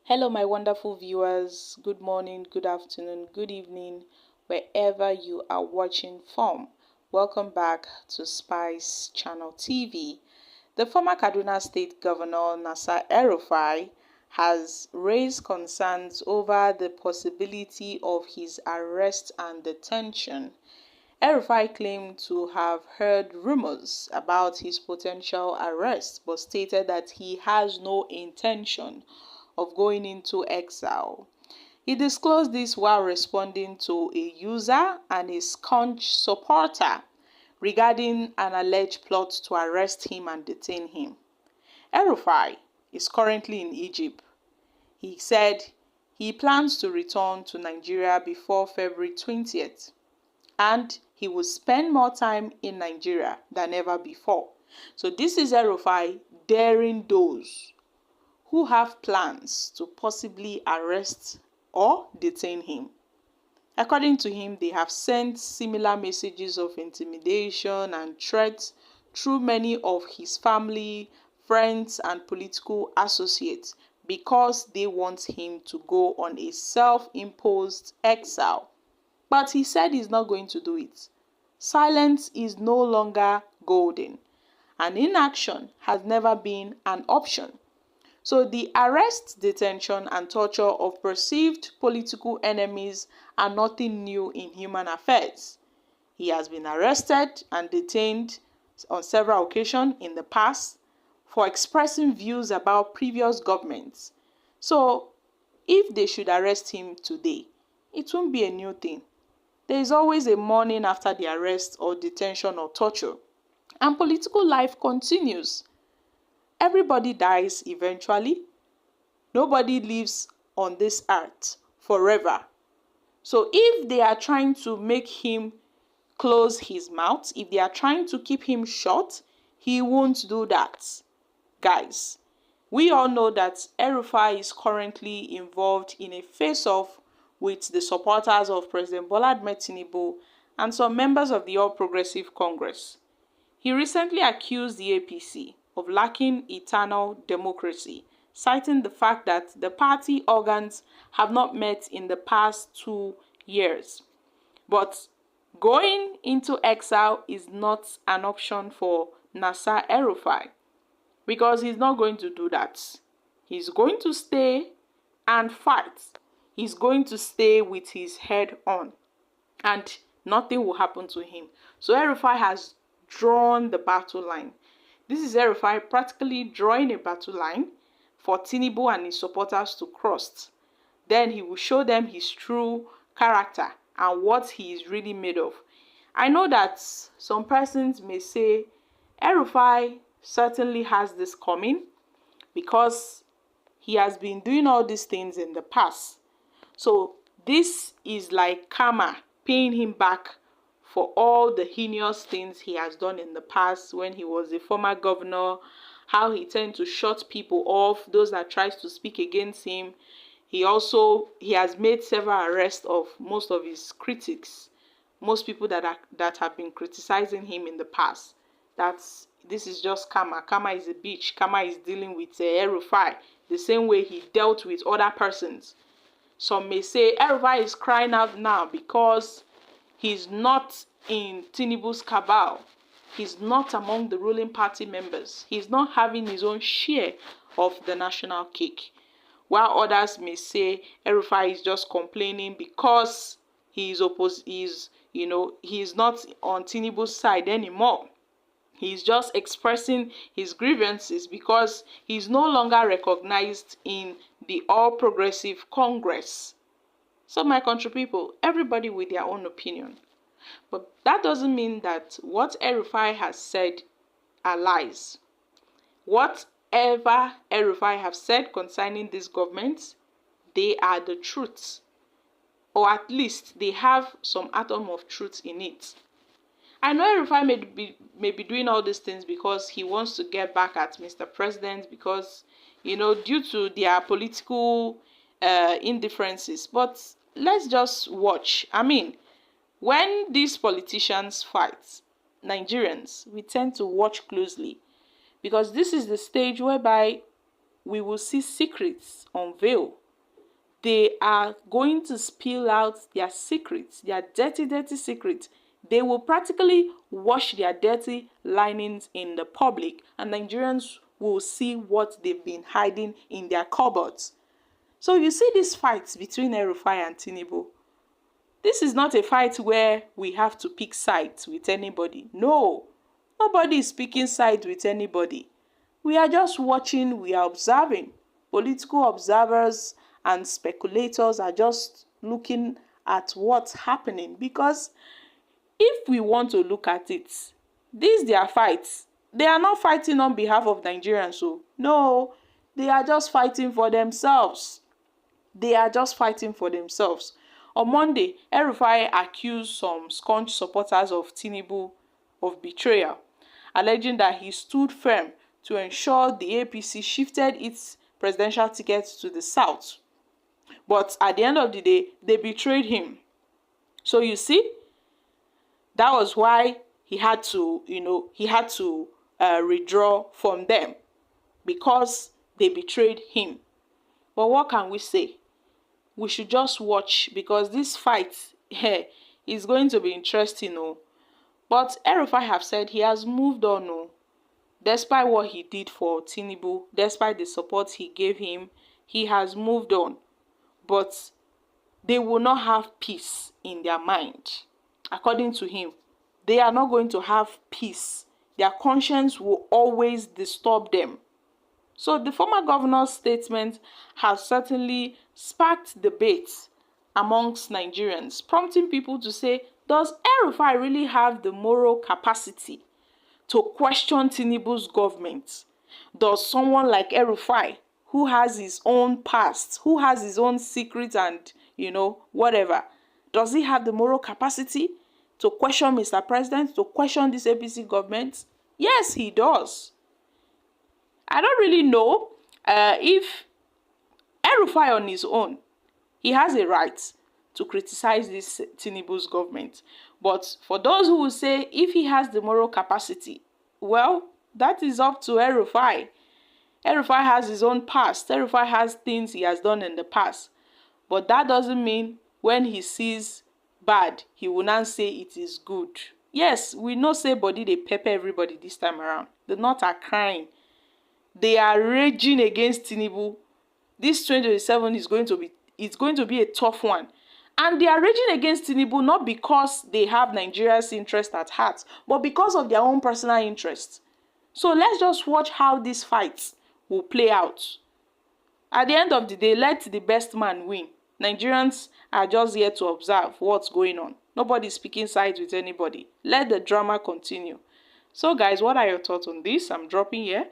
Hello, my wonderful viewers. Good morning, good afternoon, good evening, wherever you are watching from. Welcome back to Spice Channel TV. The former Kaduna State Governor Nasir El-Rufai has raised concerns over the possibility of his arrest and detention. El-Rufai claimed to have heard rumors about his potential arrest, but stated that he has no intention of going into exile. He disclosed this while responding to a user and a staunch supporter regarding an alleged plot to arrest him and detain him. El-Rufai is currently in Egypt. He said he plans to return to Nigeria before February 20th, and he will spend more time in Nigeria than ever before. So this is El-Rufai daring those who have plans to possibly arrest or detain him. According to him, they have sent similar messages of intimidation and threats through many of his family, friends, and political associates because they want him to go on a self-imposed exile. But he said he's not going to do it. Silence is no longer golden, and inaction has never been an option. So the arrest, detention, and torture of perceived political enemies are nothing new in human affairs. He has been arrested and detained on several occasions in the past for expressing views about previous governments. So if they should arrest him today, it won't be a new thing. There is always a morning after the arrest or detention or torture, and political life continues. Everybody dies eventually. Nobody lives on this earth forever. So if they are trying to make him close his mouth, if they are trying to keep him shut, he won't do that. Guys, we all know that El-Rufai is currently involved in a face-off with the supporters of President Bola Ahmed Tinubu and some members of the All Progressive Congress. He recently accused the APC of lacking eternal democracy, citing the fact that the party organs have not met in the past 2 years. But going into exile is not an option for Nasir El-Rufai, because he's not going to do that. He's going to stay and fight. He's going to stay with his head on, and nothing will happen to him. So El-Rufai has drawn the battle line. This is El-Rufai practically drawing a battle line for Tinubu and his supporters to cross. Then he will show them his true character and what he is really made of. I know that some persons may say El-Rufai certainly has this coming because he has been doing all these things in the past. So this is like karma, paying him back for all the heinous things he has done in the past when he was a former governor, how he tended to shut people off, those that tries to speak against him. He has made several arrests of most of his critics, most people that have been criticizing him in the past. This is just karma. Karma is a bitch. Karma is dealing with El-Rufai the same way he dealt with other persons. Some may say El-Rufai is crying out now because he's not in Tinubu's cabal. He's not among the ruling party members. He's not having his own share of the national cake. While others may say El-Rufai is just complaining because he's not on Tinubu's side anymore. He's just expressing his grievances because he's no longer recognized in the All Progressive Congress. So my country people, everybody with their own opinion. But that doesn't mean that what El-Rufai has said are lies. Whatever El-Rufai have said concerning this government, they are the truth. Or at least they have some atom of truth in it. I know El-Rufai may be doing all these things because he wants to get back at Mr. President because, due to their political indifferences. But let's just watch. I mean, when these politicians fight, Nigerians, we tend to watch closely because this is the stage whereby we will see secrets unveiled. They are going to spill out their secrets, their dirty, dirty secrets. They will practically wash their dirty linings in the public, and Nigerians will see what they've been hiding in their cupboards. So you see this fight between El-Rufai and Tinubu. This is not a fight where we have to pick sides with anybody. No, nobody is picking sides with anybody. We are just watching, we are observing. Political observers and speculators are just looking at what's happening, because if we want to look at it, these their fights. They are not fighting on behalf of Nigerians. So no, they are just fighting for themselves. They are just fighting for themselves. On Monday, El-Rufai accused some staunch supporters of Tinubu of betrayal, alleging that he stood firm to ensure the APC shifted its presidential ticket to the south. But at the end of the day, they betrayed him. So you see, that was why he had to, withdraw from them, because they betrayed him. But what can we say? We should just watch, because this fight is going to be interesting. But El-Rufai have said he has moved on. Despite what he did for Tinubu, despite the support he gave him, he has moved on. But they will not have peace in their mind. According to him, they are not going to have peace. Their conscience will always disturb them. So the former governor's statement has certainly sparked debate amongst Nigerians, prompting people to say, does El-Rufai really have the moral capacity to question Tinubu's government? Does someone like El-Rufai, who has his own past, who has his own secrets and, whatever, does he have the moral capacity to question Mr. President, to question this APC government? Yes, he does. I don't really know if El-Rufai on his own, he has a right to criticize this Tinubu's government. But for those who will say if he has the moral capacity, well, that is up to El-Rufai. El-Rufai has his own past. El-Rufai has things he has done in the past. But that doesn't mean when he sees bad, he will not say it is good. Yes, we know say body they pepper everybody this time around. The North are crying. They are raging against Tinubu. This 2027 is going to be a tough one. And they are raging against Tinubu not because they have Nigeria's interest at heart, but because of their own personal interest. So let's just watch how this fight will play out. At the end of the day, let the best man win. Nigerians are just here to observe what's going on. Nobody's picking sides with anybody. Let the drama continue. So guys, what are your thoughts on this? I'm dropping here.